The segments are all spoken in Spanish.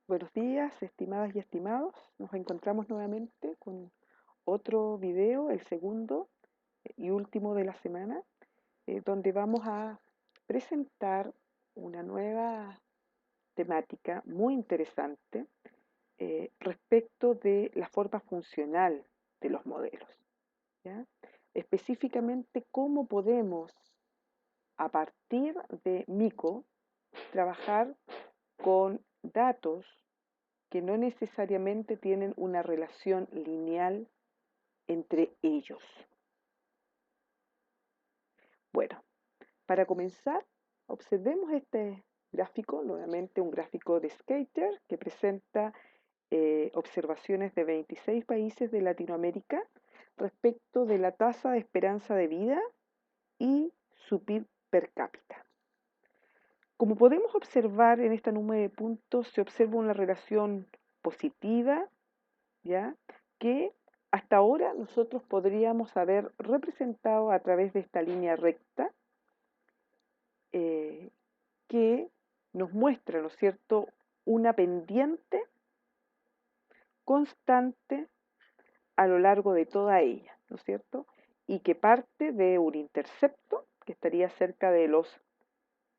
Buenos días, estimadas y estimados. Nos encontramos nuevamente con otro video, el segundo y último de la semana, donde vamos a presentar una nueva temática muy interesante respecto de la forma funcional de los modelos, ¿ya? Específicamente, cómo podemos, a partir de MICO, trabajar con datos que no necesariamente tienen una relación lineal entre ellos. Bueno, para comenzar, observemos este gráfico, nuevamente un gráfico de Skater que presenta observaciones de 26 países de Latinoamérica respecto de la tasa de esperanza de vida y su PIB per cápita. Como podemos observar en esta nube de puntos, se observa una relación positiva, ¿ya? Que hasta ahora nosotros podríamos haber representado a través de esta línea recta eh, que nos muestra, ¿no es cierto?, una pendiente constante a lo largo de toda ella, ¿no es cierto? Y que parte de un intercepto que estaría cerca de los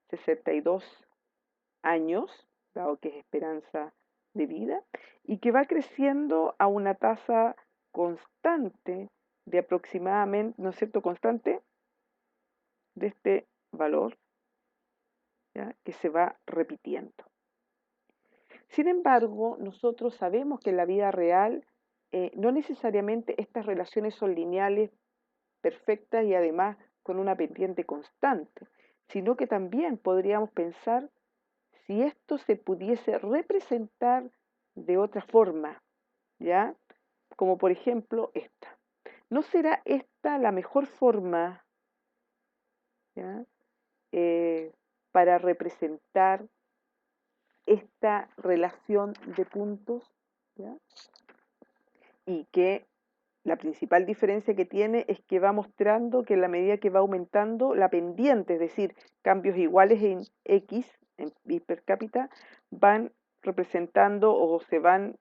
62 años, dado que es esperanza de vida, y que va creciendo a una tasa constante de aproximadamente, ¿no es cierto?, constante de este valor, ¿ya?, que se va repitiendo. Sin embargo, nosotros sabemos que en la vida real no necesariamente estas relaciones son lineales, perfectas y además con una pendiente constante, sino que también podríamos pensar si esto se pudiese representar de otra forma, ¿ya? Como por ejemplo esta. ¿No será esta la mejor forma, ¿ya?, eh, para representar esta relación de puntos, ¿ya? Y que la principal diferencia que tiene es que va mostrando que en la medida que va aumentando la pendiente, es decir, cambios iguales en X, en PIB per cápita, van representando o van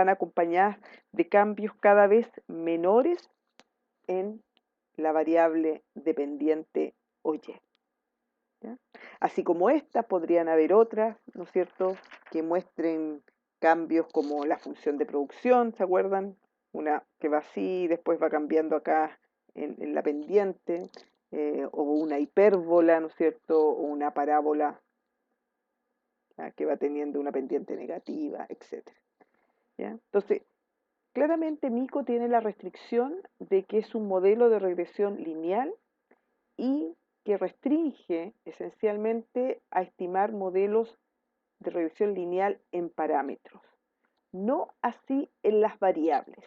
acompañadas de cambios cada vez menores en la variable dependiente o Y, ¿ya? Así como estas, podrían haber otras, ¿no es cierto?, que muestren cambios como la función de producción, ¿se acuerdan? Una que va así, después va cambiando acá en la pendiente, o una hipérbola, ¿no es cierto?, o una parábola, ¿ya?, que va teniendo una pendiente negativa, etcétera, ¿ya? Entonces, claramente Mico tiene la restricción de que es un modelo de regresión lineal y que restringe esencialmente a estimar modelos de regresión lineal en parámetros, no así en las variables.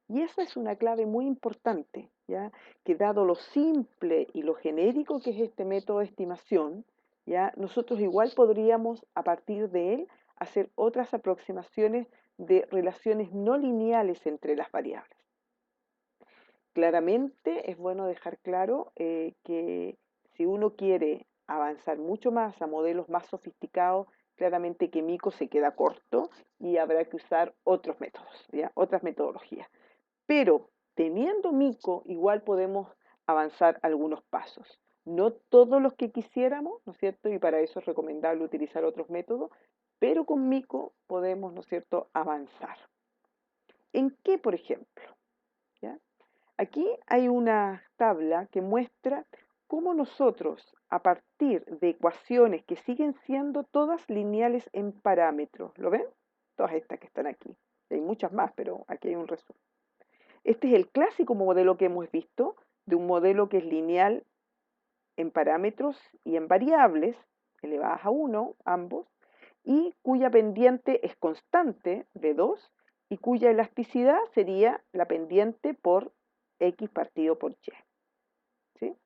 Y esa es una clave muy importante, ¿ya?, que dado lo simple y lo genérico que es este método de estimación, ¿ya?, nosotros igual podríamos a partir de él hacer otras aproximaciones de relaciones no lineales entre las variables. Claramente es bueno dejar claro que si uno quiere avanzar mucho más a modelos más sofisticados, claramente que Mico se queda corto y habrá que usar otros métodos, ¿ya?, otras metodologías. Pero teniendo Mico, igual podemos avanzar algunos pasos. No todos los que quisiéramos, ¿no es cierto? Y para eso es recomendable utilizar otros métodos, pero con Mico podemos, ¿no es cierto?, avanzar. ¿En qué, por ejemplo? ¿Ya? Aquí hay una tabla que muestra cómo nosotros, a partir de ecuaciones que siguen siendo todas lineales en parámetros, ¿lo ven? Todas estas que están aquí. Hay muchas más, pero aquí hay un resumen. Este es el clásico modelo que hemos visto, de un modelo que es lineal en parámetros y en variables, elevadas a 1, ambos, y cuya pendiente es constante, V2, y cuya elasticidad sería la pendiente por X partido por Y, ¿sí?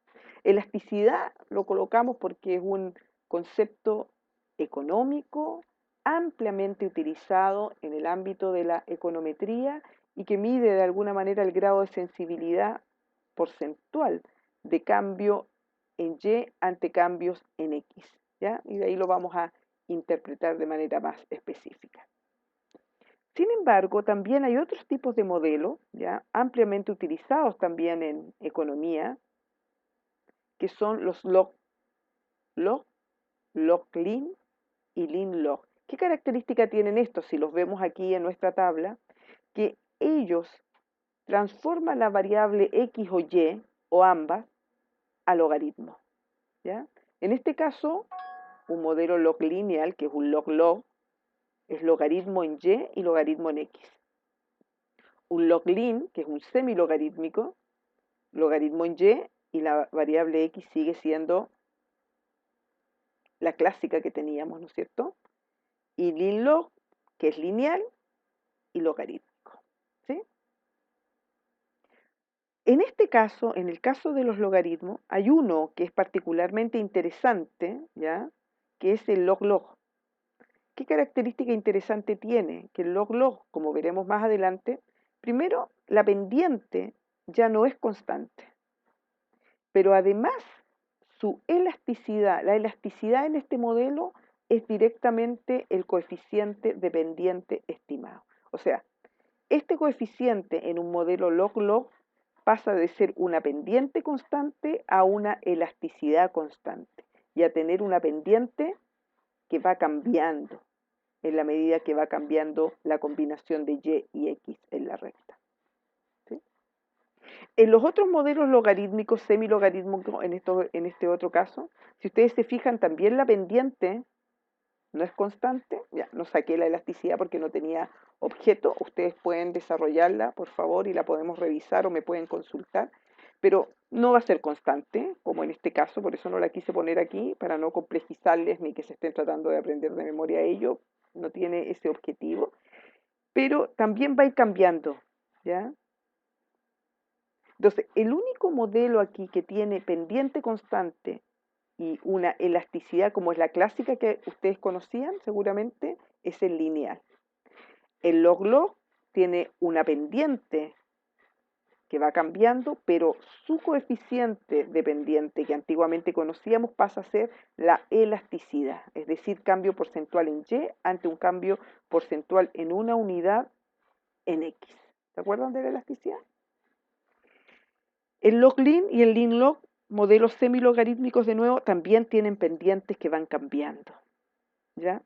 Elasticidad lo colocamos porque es un concepto económico ampliamente utilizado en el ámbito de la econometría y que mide de alguna manera el grado de sensibilidad porcentual de cambio en Y ante cambios en X, ¿ya? Y de ahí lo vamos a interpretar de manera más específica. Sin embargo, también hay otros tipos de modelos, ya ampliamente utilizados también en economía, que son los log, log-lin y lin-log. ¿Qué característica tienen estos? Si los vemos aquí en nuestra tabla, que ellos transforman la variable x o y, o ambas, a logaritmo, ¿ya? En este caso, un modelo log lineal, que es un log-log, es logaritmo en y y logaritmo en x. Un log-lin, que es un semilogarítmico, logaritmo en y la variable x sigue siendo la clásica que teníamos, ¿no es cierto? Y lin-log, que es lineal y logarítmico, ¿sí? En este caso, en el caso de los logaritmos, hay uno que es particularmente interesante, ¿ya? Que es el log-log. ¿Qué característica interesante tiene? Que el log-log, como veremos más adelante, primero, la pendiente ya no es constante, pero además su elasticidad, la elasticidad en este modelo es directamente el coeficiente de pendiente estimado. O sea, este coeficiente en un modelo log-log pasa de ser una pendiente constante a una elasticidad constante y a tener una pendiente que va cambiando en la medida que va cambiando la combinación de y y x en la recta, ¿sí? En los otros modelos logarítmicos, semilogarítmicos, en este otro caso, si ustedes se fijan, también la pendiente no es constante. Ya, no saqué la elasticidad porque no tenía objeto. Ustedes pueden desarrollarla, por favor, y la podemos revisar o me pueden consultar. Pero no va a ser constante, como en este caso, por eso no la quise poner aquí, para no complejizarles ni que se estén tratando de aprender de memoria ello. No tiene ese objetivo. Pero también va a ir cambiando, ¿ya? Entonces, el único modelo aquí que tiene pendiente constante y una elasticidad como es la clásica que ustedes conocían seguramente, es el lineal. El log-log tiene una pendiente que va cambiando, pero su coeficiente de pendiente que antiguamente conocíamos pasa a ser la elasticidad, es decir, cambio porcentual en y ante un cambio porcentual en una unidad en x. ¿Se acuerdan de la elasticidad? El log-lin y el lin-log, modelos semilogarítmicos de nuevo, también tienen pendientes que van cambiando, ¿ya?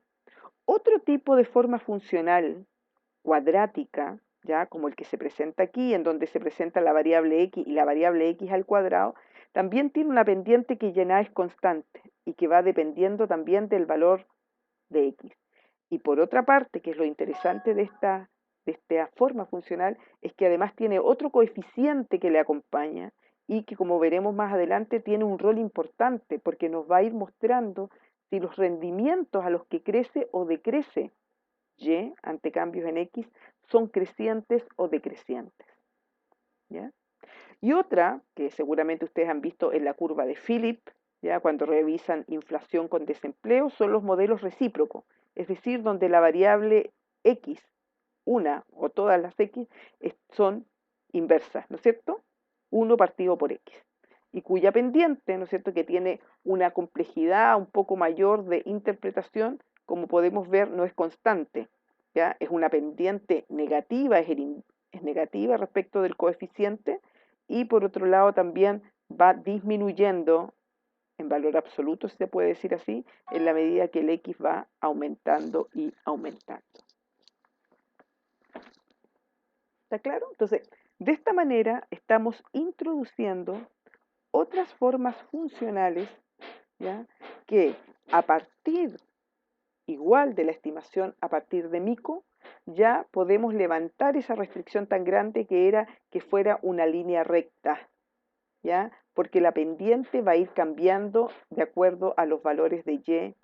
Otro tipo de forma funcional cuadrática, ¿ya? Como el que se presenta aquí, en donde se presenta la variable x y la variable x al cuadrado, también tiene una pendiente que ya no es constante y que va dependiendo también del valor de x. Y por otra parte, que es lo interesante de esta forma funcional, es que además tiene otro coeficiente que le acompaña y que, como veremos más adelante, tiene un rol importante porque nos va a ir mostrando si los rendimientos a los que crece o decrece y ante cambios en x son crecientes o decrecientes, ¿ya? Y otra, que seguramente ustedes han visto en la curva de Philip, ya cuando revisan inflación con desempleo, son los modelos recíprocos, es decir, donde la variable x, una o todas las x, son inversas, ¿no es cierto? Uno partido por x, y cuya pendiente, ¿no es cierto?, que tiene una complejidad un poco mayor de interpretación, como podemos ver, no es constante, ¿ya? Es una pendiente negativa, es negativa respecto del coeficiente, y por otro lado también va disminuyendo en valor absoluto, si se puede decir así, en la medida que el x va aumentando y aumentando. ¿Está claro? Entonces, de esta manera estamos introduciendo otras formas funcionales, ¿ya? Que a partir igual de la estimación a partir de mico, ya podemos levantar esa restricción tan grande que era que fuera una línea recta, ¿ya? Porque la pendiente va a ir cambiando de acuerdo a los valores de y,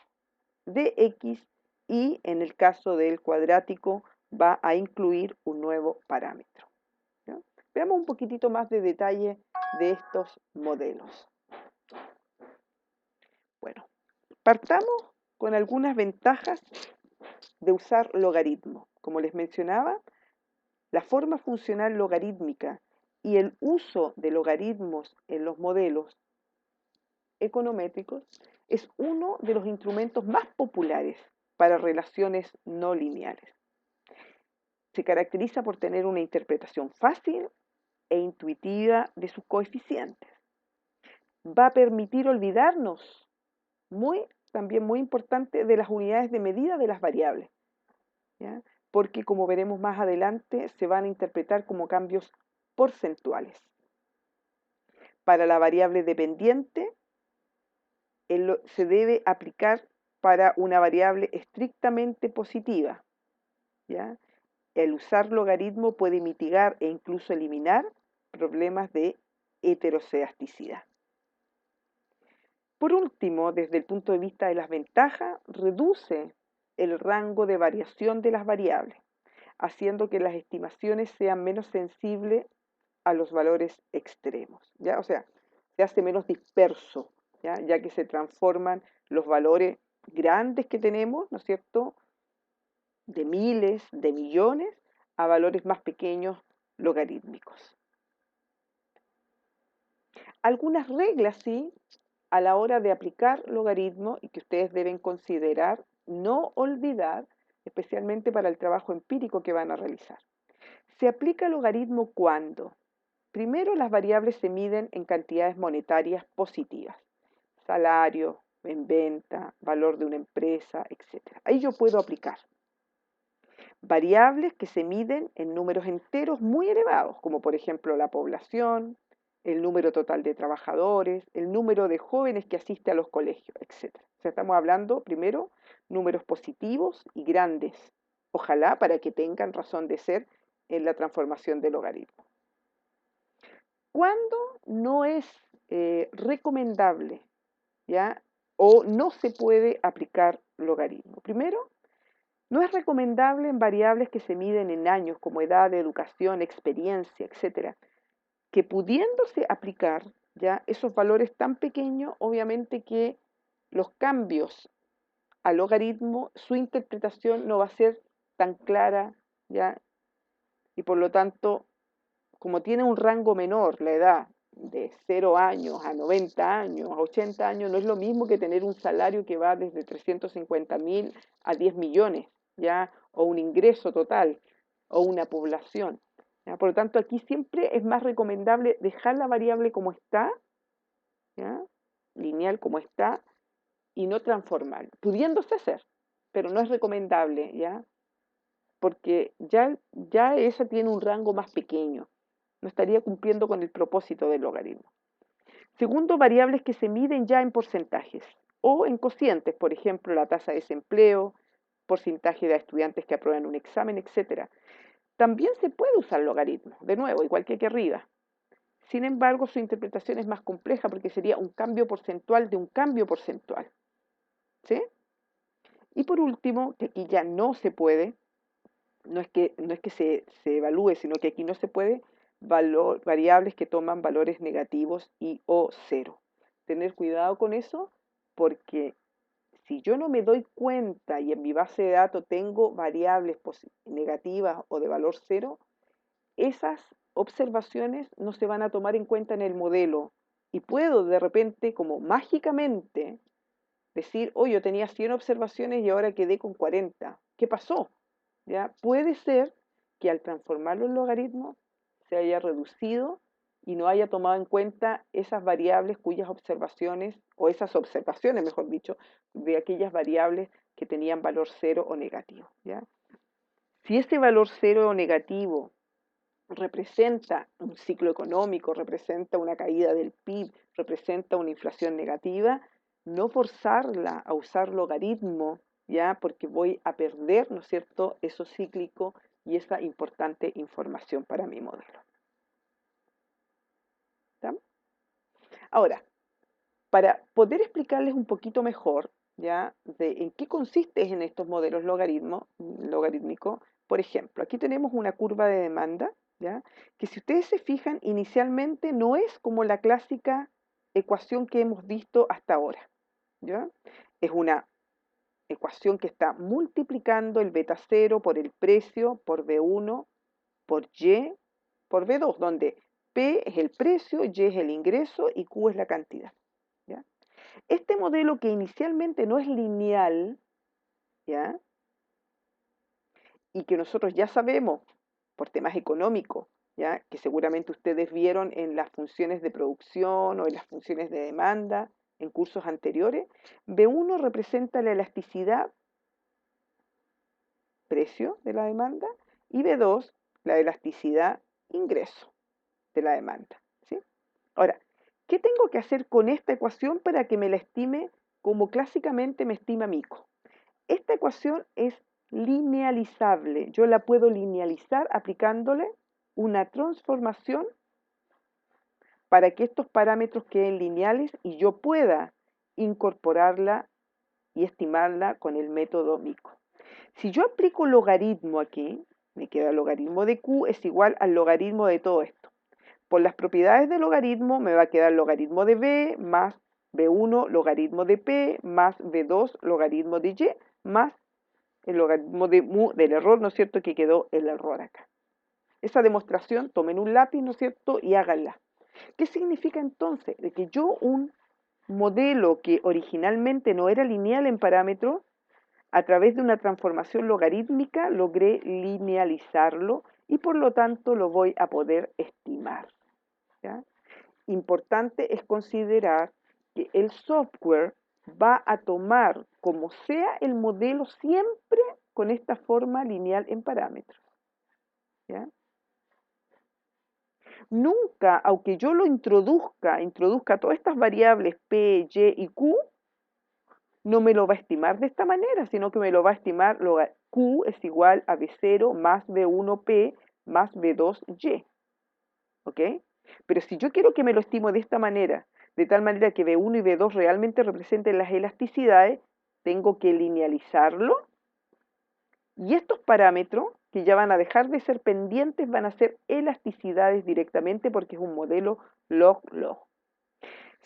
de x, y en el caso del cuadrático va a incluir un nuevo parámetro, ¿ya? Veamos un poquitito más de detalle de estos modelos. Bueno, partamos con algunas ventajas de usar logaritmo. Como les mencionaba, la forma funcional logarítmica y el uso de logaritmos en los modelos econométricos es uno de los instrumentos más populares para relaciones no lineales. se caracteriza por tener una interpretación fácil e intuitiva de sus coeficientes. Va a permitir olvidarnos, también muy importante, de las unidades de medida de las variables, ¿ya? Porque como veremos más adelante, se van a interpretar como cambios porcentuales. Para la variable dependiente, se debe aplicar para una variable estrictamente positiva, ¿ya? El usar logaritmo puede mitigar e incluso eliminar problemas de heterocedasticidad. Por último, desde el punto de vista de las ventajas, reduce el rango de variación de las variables, haciendo que las estimaciones sean menos sensibles a los valores extremos, ¿ya? O sea, se hace menos disperso, ¿ya? Ya que se transforman los valores grandes que tenemos, ¿no es cierto?, de miles, de millones, a valores más pequeños logarítmicos. Algunas reglas, sí, a la hora de aplicar logaritmo y que ustedes deben considerar no olvidar, especialmente para el trabajo empírico que van a realizar. Se aplica logaritmo cuando, primero, las variables se miden en cantidades monetarias positivas, salario, en venta, valor de una empresa, etc. Ahí yo puedo aplicar. Variables que se miden en números enteros muy elevados, como por ejemplo la población, el número total de trabajadores, el número de jóvenes que asiste a los colegios, etc. O sea, estamos hablando primero números positivos y grandes, ojalá para que tengan razón de ser en la transformación del logaritmo. ¿Cuándo no es recomendable, ya, o no se puede aplicar logaritmo? Primero, no es recomendable en variables que se miden en años como edad, educación, experiencia, etcétera, que pudiéndose aplicar ya esos valores tan pequeños, obviamente que los cambios al logaritmo, su interpretación no va a ser tan clara, ya, y por lo tanto, como tiene un rango menor la edad, de 0 años a 90 años, a 80 años, no es lo mismo que tener un salario que va desde 350.000 a 10 millones, ¿ya? O un ingreso total, o una población, ¿ya? Por lo tanto, aquí siempre es más recomendable dejar la variable como está, ¿ya? Lineal como está, y no transformar, pudiéndose hacer, pero no es recomendable, ¿ya? Porque ya esa tiene un rango más pequeño, no estaría cumpliendo con el propósito del logaritmo. Segundo, variables que se miden ya en porcentajes o en cocientes, por ejemplo, la tasa de desempleo, porcentaje de estudiantes que aprueban un examen, etc. También se puede usar logaritmo, de nuevo, igual que aquí arriba. Sin embargo, su interpretación es más compleja porque sería un cambio porcentual de un cambio porcentual, ¿sí? Y por último, que aquí ya no se puede, no es que se evalúe, sino que aquí no se puede, variables que toman valores negativos y o cero. Tener cuidado con eso porque si yo no me doy cuenta y en mi base de datos tengo variables negativas o de valor cero, esas observaciones no se van a tomar en cuenta en el modelo y puedo de repente, como mágicamente, decir, oye, yo tenía 100 observaciones y ahora quedé con 40. ¿Qué pasó? ¿Ya? Puede ser que al transformarlo en logaritmo se haya reducido y no haya tomado en cuenta esas variables cuyas observaciones, o esas observaciones, mejor dicho, de aquellas variables que tenían valor cero o negativo, ¿ya? Si ese valor cero o negativo representa un ciclo económico, representa una caída del PIB, representa una inflación negativa, no forzarla a usar logaritmo, ¿ya? Porque voy a perder, ¿no es cierto?, eso cíclico y esa importante información para mi modelo. ¿Está? Ahora, para poder explicarles un poquito mejor, ¿ya?, de en qué consiste en estos modelos logarítmicos, por ejemplo, aquí tenemos una curva de demanda, ¿ya?, que si ustedes se fijan, inicialmente no es como la clásica ecuación que hemos visto hasta ahora, ¿ya? Es una ecuación que está multiplicando el beta 0 por el precio, por B1, por Y, por B2, donde P es el precio, Y es el ingreso y Q es la cantidad, ¿ya? Este modelo que inicialmente no es lineal, ¿ya?, y que nosotros ya sabemos por temas económicos, ¿ya? Que seguramente ustedes vieron en las funciones de producción o en las funciones de demanda en cursos anteriores, B1 representa la elasticidad, precio de la demanda, y B2 la elasticidad, ingreso de la demanda, ¿sí? Ahora, ¿qué tengo que hacer con esta ecuación para que me la estime como clásicamente me estima Mico? Esta ecuación es linealizable. Yo la puedo linealizar aplicándole una transformación para que estos parámetros queden lineales y yo pueda incorporarla y estimarla con el método Mico. Si yo aplico logaritmo aquí, me queda el logaritmo de Q es igual al logaritmo de todo esto. Por las propiedades del logaritmo me va a quedar logaritmo de B más B1 logaritmo de P más B2 logaritmo de Y más el logaritmo de mu del error, ¿no es cierto?, que quedó el error acá. Esa demostración, tomen un lápiz, ¿no es cierto?, y háganla. ¿Qué significa entonces? De que yo un modelo que originalmente no era lineal en parámetros, a través de una transformación logarítmica logré linealizarlo y por lo tanto lo voy a poder estimar, ¿ya? Importante es considerar que el software va a tomar como sea el modelo siempre con esta forma lineal en parámetros, ¿ya? Nunca, aunque yo lo introduzca todas estas variables P, Y y Q, no me lo va a estimar de esta manera, sino que me lo va a estimar, Q es igual a B0 más B1P más B2Y, ¿ok? Pero si yo quiero que me lo estimo de esta manera, de tal manera que B1 y B2 realmente representen las elasticidades, tengo que linealizarlo y estos parámetros, que ya van a dejar de ser pendientes, van a ser elasticidades directamente porque es un modelo log-log.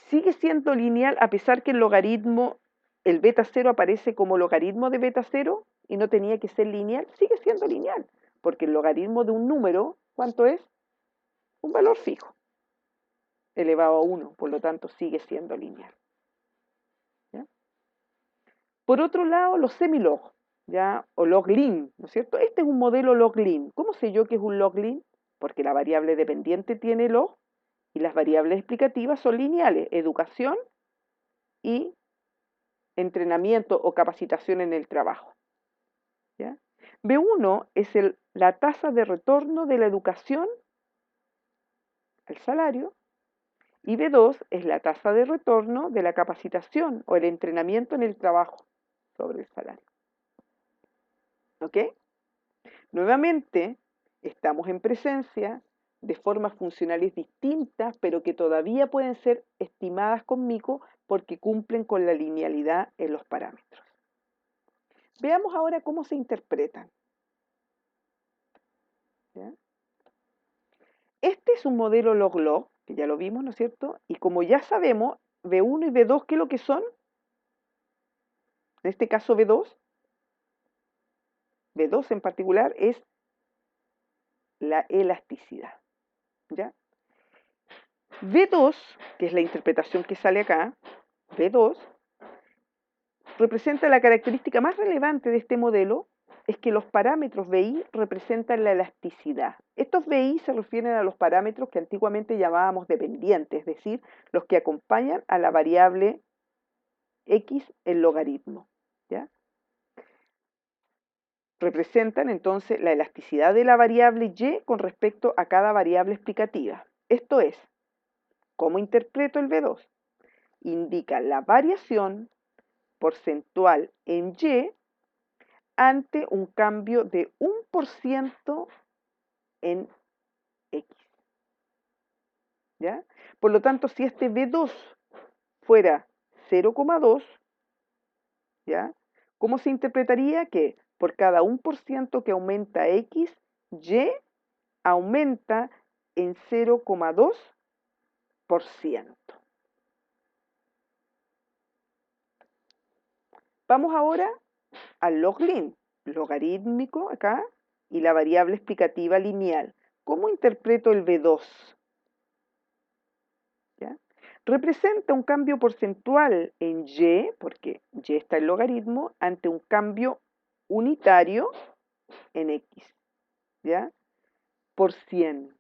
Sigue siendo lineal a pesar que el logaritmo, el beta 0 aparece como logaritmo de beta 0 y no tenía que ser lineal, sigue siendo lineal, porque el logaritmo de un número, ¿cuánto es? Un valor fijo, elevado a 1, por lo tanto sigue siendo lineal, ¿ya? Por otro lado, los semilog, ¿ya? O log-lin, ¿no es cierto? Este es un modelo log-lin. ¿Cómo sé yo que es un log-lin? Porque la variable dependiente tiene log y las variables explicativas son lineales, educación y entrenamiento o capacitación en el trabajo, ¿ya? B1 es la tasa de retorno de la educación al salario y B2 es la tasa de retorno de la capacitación o el entrenamiento en el trabajo sobre el salario. ¿Ok? Nuevamente, estamos en presencia de formas funcionales distintas, pero que todavía pueden ser estimadas con Mico porque cumplen con la linealidad en los parámetros. Veamos ahora cómo se interpretan, ¿ya? Este es un modelo log-log, que ya lo vimos, ¿no es cierto? Y como ya sabemos, B1 y B2, ¿qué es lo que son? En este caso B2, B2 en particular es la elasticidad, ¿ya? B2, que es la interpretación que sale acá, B2, representa la característica más relevante de este modelo, es que los parámetros BI representan la elasticidad. Estos BI se refieren a los parámetros que antiguamente llamábamos dependientes, es decir, los que acompañan a la variable X el logaritmo, ¿ya? Representan entonces la elasticidad de la variable Y con respecto a cada variable explicativa. Esto es, ¿cómo interpreto el B2? Indica la variación porcentual en Y ante un cambio de 1% en X, ¿ya? Por lo tanto, si este B2 fuera 0,2, ¿ya? ¿Cómo se interpretaría? Que por cada 1% que aumenta X, Y aumenta en 0,2%. Vamos ahora al log-lin, logarítmico acá, y la variable explicativa lineal. ¿Cómo interpreto el B2? ¿Ya? Representa un cambio porcentual en Y, porque Y está el logaritmo, ante un cambio unitario en X, ¿ya? Por 100.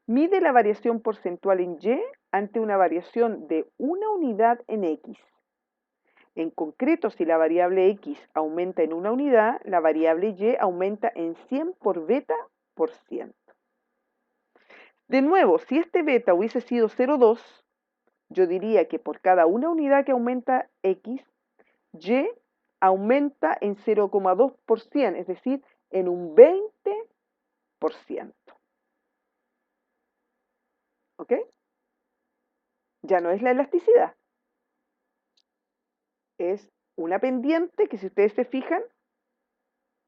Mide la variación porcentual en Y ante una variación de una unidad en X. En concreto, si la variable X aumenta en una unidad, la variable Y aumenta en 100 por beta por 100. De nuevo, si este beta hubiese sido 0,2, yo diría que por cada una unidad que aumenta X, Y aumenta en 0,2%, es decir, en un 20%. ¿Ok? Ya no es la elasticidad, es una pendiente que si ustedes se fijan,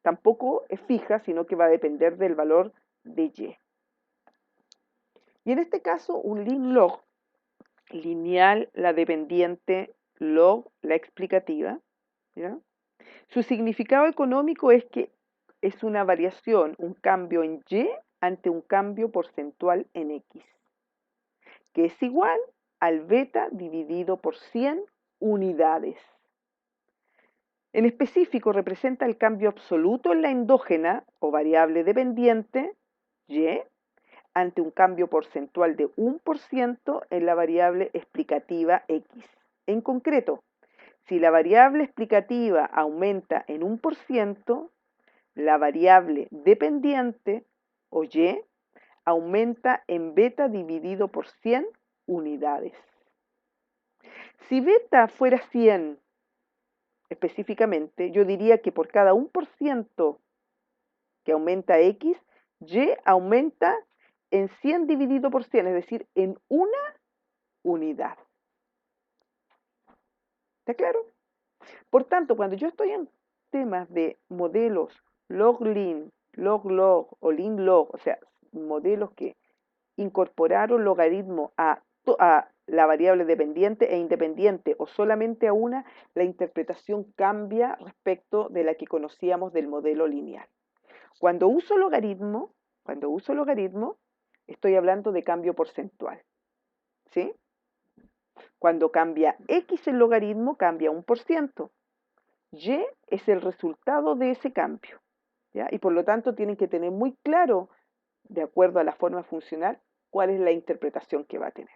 tampoco es fija, sino que va a depender del valor de Y. Y en este caso, un lin log, lineal la dependiente, log la explicativa, ¿ya? Su significado económico es que es una variación, un cambio en Y ante un cambio porcentual en X, que es igual al beta dividido por 100 unidades. En específico, representa el cambio absoluto en la endógena o variable dependiente, Y, ante un cambio porcentual de 1% en la variable explicativa X. En concreto, si la variable explicativa aumenta en 1%, la variable dependiente, o Y, aumenta en beta dividido por 100 unidades. Si beta fuera 100, específicamente, yo diría que por cada 1% que aumenta X, Y aumenta en 100 dividido por 100, es decir, en una unidad. ¿Está claro? Por tanto, cuando yo estoy en temas de modelos log-lin, log-log o lin-log, o sea, modelos que incorporaron logaritmo a la variable dependiente e independiente o solamente a una, la interpretación cambia respecto de la que conocíamos del modelo lineal. Cuando uso logaritmo, estoy hablando de cambio porcentual, ¿sí? Cuando cambia X el logaritmo, cambia 1%. Y es el resultado de ese cambio, ¿ya? Y por lo tanto tienen que tener muy claro, de acuerdo a la forma funcional, cuál es la interpretación que va a tener.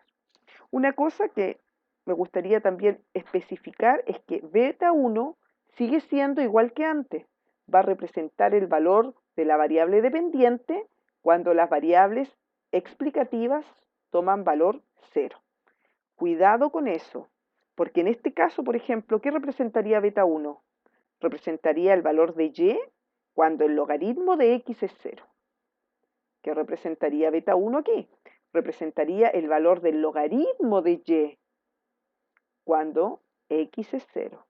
Una cosa que me gustaría también especificar es que beta 1 sigue siendo igual que antes. Va a representar el valor de la variable dependiente cuando las variables explicativas toman valor 0. Cuidado con eso, porque en este caso, por ejemplo, ¿qué representaría beta 1? Representaría el valor de Y cuando el logaritmo de X es 0. ¿Qué representaría beta 1 aquí? Representaría el valor del logaritmo de Y cuando X es 0.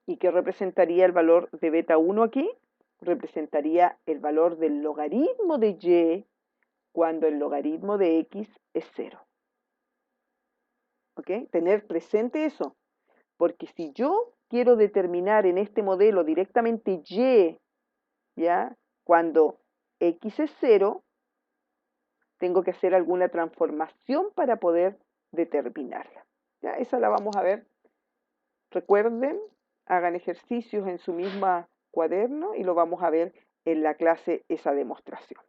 ¿Y qué representaría el valor de beta 1 aquí? Representaría el valor del logaritmo de Y cuando el logaritmo de X es 0. ¿Ok? Tener presente eso, porque si yo quiero determinar en este modelo directamente Y, ¿ya? Cuando X es 0, tengo que hacer alguna transformación para poder determinarla. ¿Ya? Esa la vamos a ver. Recuerden, hagan ejercicios en su misma cuaderno y lo vamos a ver en la clase esa demostración,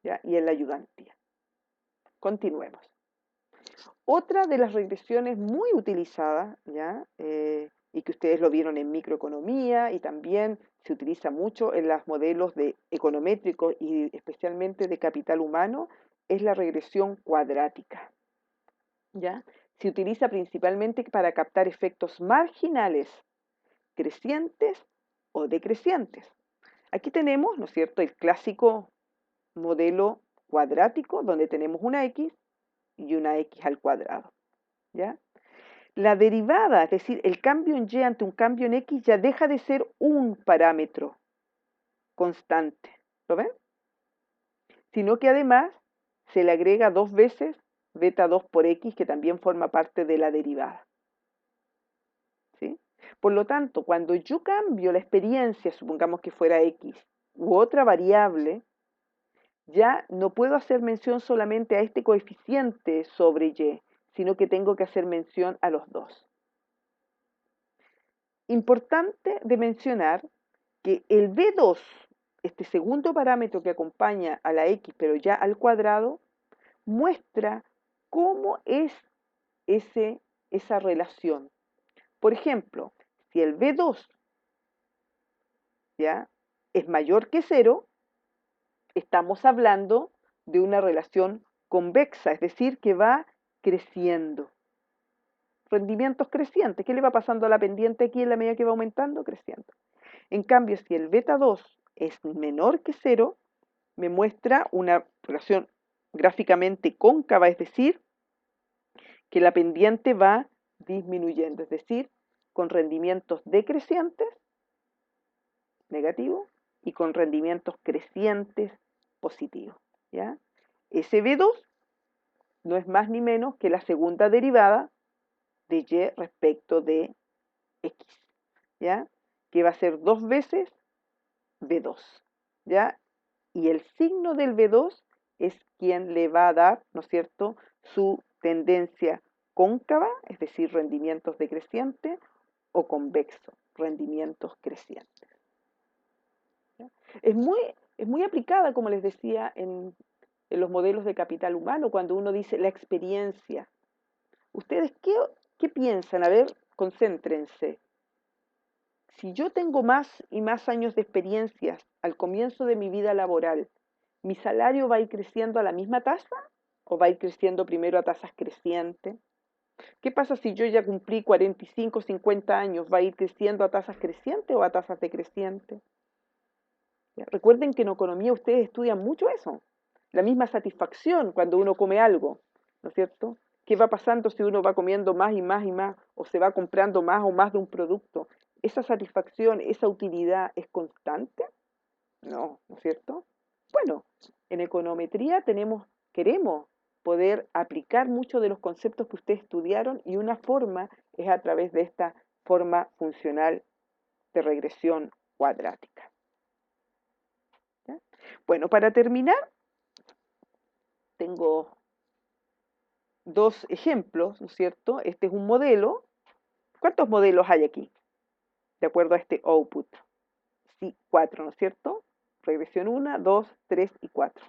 ¿ya? Y en la ayudantía. Continuemos. Otra de las regresiones muy utilizadas, ¿ya? Y que ustedes lo vieron en microeconomía y también se utiliza mucho en los modelos de econométricos y especialmente de capital humano, es la regresión cuadrática, ¿ya? Se utiliza principalmente para captar efectos marginales, crecientes o decrecientes. Aquí tenemos, ¿no es cierto?, el clásico modelo cuadrático donde tenemos una X y una X al cuadrado, ¿ya? La derivada, es decir, el cambio en Y ante un cambio en X ya deja de ser un parámetro constante, ¿lo ven? Sino que además se le agrega 2 veces beta 2 por X que también forma parte de la derivada, ¿sí? Por lo tanto, cuando yo cambio la experiencia, supongamos que fuera X u otra variable, ya no puedo hacer mención solamente a este coeficiente sobre Y, sino que tengo que hacer mención a los dos. Importante de mencionar que el B2, este segundo parámetro que acompaña a la X, pero ya al cuadrado, muestra cómo es esa relación. Por ejemplo, si el B2 ¿ya? es mayor que 0, estamos hablando de una relación convexa, es decir, que va creciendo. Rendimientos crecientes. ¿Qué le va pasando a la pendiente aquí en la medida que va aumentando? Creciendo. En cambio, si el beta 2 es menor que 0, me muestra una relación gráficamente cóncava, es decir, que la pendiente va disminuyendo, es decir, con rendimientos decrecientes, negativos, y con rendimientos crecientes, positivos. ¿Ya? Ese B2 no es más ni menos que la segunda derivada de y respecto de x, ¿ya? Que va a ser 2 veces B2, ¿ya? Y el signo del B2 es quien le va a dar, ¿no es cierto?, su tendencia cóncava, es decir, rendimientos decrecientes, o convexo, rendimientos crecientes. ¿Ya? Es muy aplicada, como les decía, en los modelos de capital humano, cuando uno dice la experiencia. ¿Ustedes qué piensan? A ver, concéntrense. Si yo tengo más y más años de experiencias al comienzo de mi vida laboral, ¿mi salario va a ir creciendo a la misma tasa o va a ir creciendo primero a tasas crecientes? ¿Qué pasa si yo ya cumplí 45, 50 años? ¿Va a ir creciendo a tasas crecientes o a tasas decrecientes? ¿Ya? Recuerden que en economía ustedes estudian mucho eso. La misma satisfacción cuando uno come algo, ¿no es cierto? ¿Qué va pasando si uno va comiendo más y más y más o se va comprando más o más de un producto? ¿Esa satisfacción, esa utilidad es constante? No, ¿no es cierto? Bueno, en econometría queremos poder aplicar muchos de los conceptos que ustedes estudiaron y una forma es a través de esta forma funcional de regresión cuadrática. ¿Ya? Bueno, para terminar, tengo dos ejemplos, ¿no es cierto? Este es un modelo. ¿Cuántos modelos hay aquí? De acuerdo a este output. Sí, 4, ¿no es cierto? Regresión 1, 2, 3 y 4.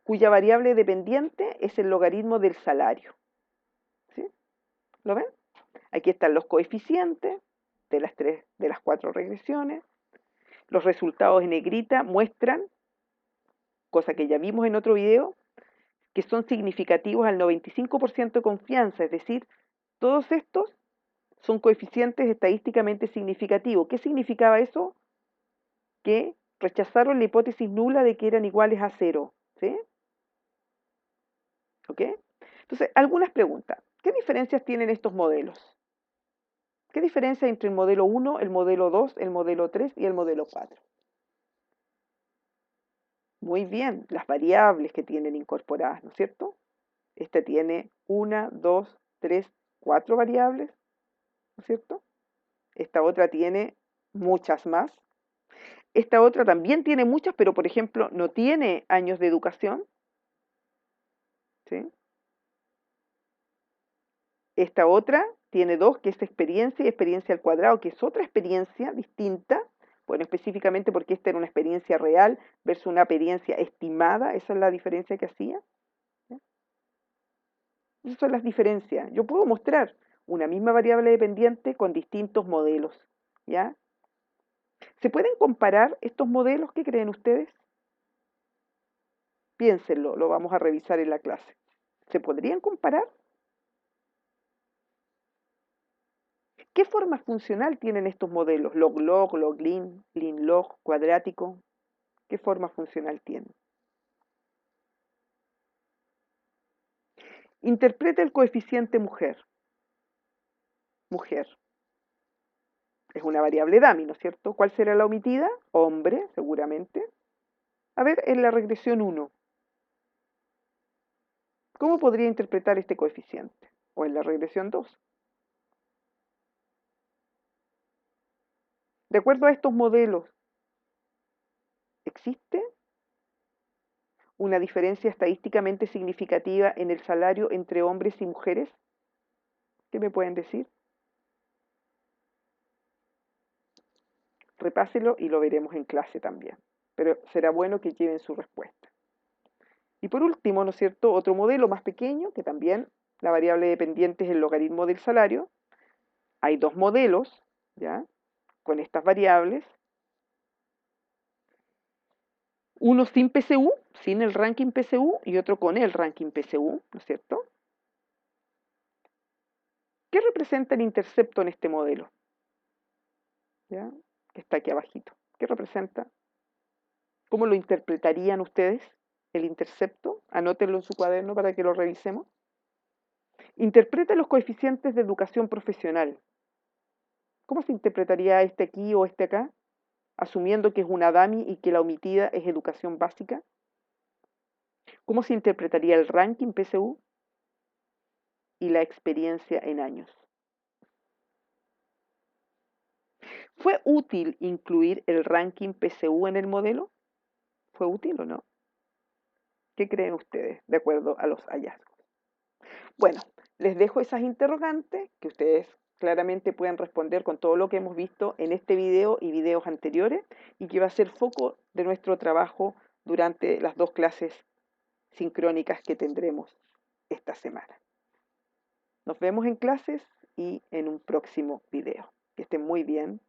Cuya variable dependiente es el logaritmo del salario. ¿Sí? ¿Lo ven? Aquí están los coeficientes de las 4 regresiones. Los resultados en negrita muestran, cosa que ya vimos en otro video, que son significativos al 95% de confianza, es decir, todos estos son coeficientes estadísticamente significativos. ¿Qué significaba eso? Que rechazaron la hipótesis nula de que eran iguales a 0. ¿Sí? ¿Ok? Entonces, algunas preguntas. ¿Qué diferencias tienen estos modelos? ¿Qué diferencia hay entre el modelo 1, el modelo 2, el modelo 3 y el modelo 4? Muy bien, las variables que tienen incorporadas, ¿no es cierto? Esta tiene 1, 2, 3, 4 variables, ¿no es cierto? Esta otra tiene muchas más. Esta otra también tiene muchas, pero por ejemplo no tiene años de educación, ¿sí? Esta otra tiene 2, que es experiencia y experiencia al cuadrado, que es otra experiencia distinta, bueno, específicamente porque esta era una experiencia real versus una experiencia estimada, esa es la diferencia que hacía. ¿Ya? Esas son las diferencias. Yo puedo mostrar una misma variable dependiente con distintos modelos, ¿ya? ¿Se pueden comparar estos modelos? ¿Qué creen ustedes? Piénsenlo, lo vamos a revisar en la clase. ¿Se podrían comparar? ¿Qué forma funcional tienen estos modelos? Log-log, log-lin, lin-log, cuadrático. ¿Qué forma funcional tienen? Interpreta el coeficiente mujer. Mujer. Es una variable dummy, ¿no es cierto? ¿Cuál será la omitida? Hombre, seguramente. A ver, en la regresión 1, ¿cómo podría interpretar este coeficiente? O en la regresión 2. De acuerdo a estos modelos, ¿existe una diferencia estadísticamente significativa en el salario entre hombres y mujeres? ¿Qué me pueden decir? repáselo y lo veremos en clase también. Pero será bueno que lleven su respuesta. Y por último, ¿no es cierto?, otro modelo más pequeño, que también la variable dependiente es el logaritmo del salario. Hay dos modelos, ¿ya?, con estas variables. Uno sin PSU, sin el ranking PSU, y otro con el ranking PSU, ¿no es cierto? ¿Qué representa el intercepto en este modelo? ¿Ya? Que está aquí abajito. ¿Qué representa? ¿Cómo lo interpretarían ustedes, el intercepto? Anótenlo en su cuaderno para que lo revisemos. Interpreta los coeficientes de educación profesional. ¿Cómo se interpretaría este aquí o este acá? Asumiendo que es una DAMI y que la omitida es educación básica. ¿Cómo se interpretaría el ranking PSU y la experiencia en años? ¿Fue útil incluir el ranking PSU en el modelo? ¿Fue útil o no? ¿Qué creen ustedes de acuerdo a los hallazgos? Bueno, les dejo esas interrogantes que ustedes claramente pueden responder con todo lo que hemos visto en este video y videos anteriores y que va a ser foco de nuestro trabajo durante las dos clases sincrónicas que tendremos esta semana. Nos vemos en clases y en un próximo video. Que estén muy bien.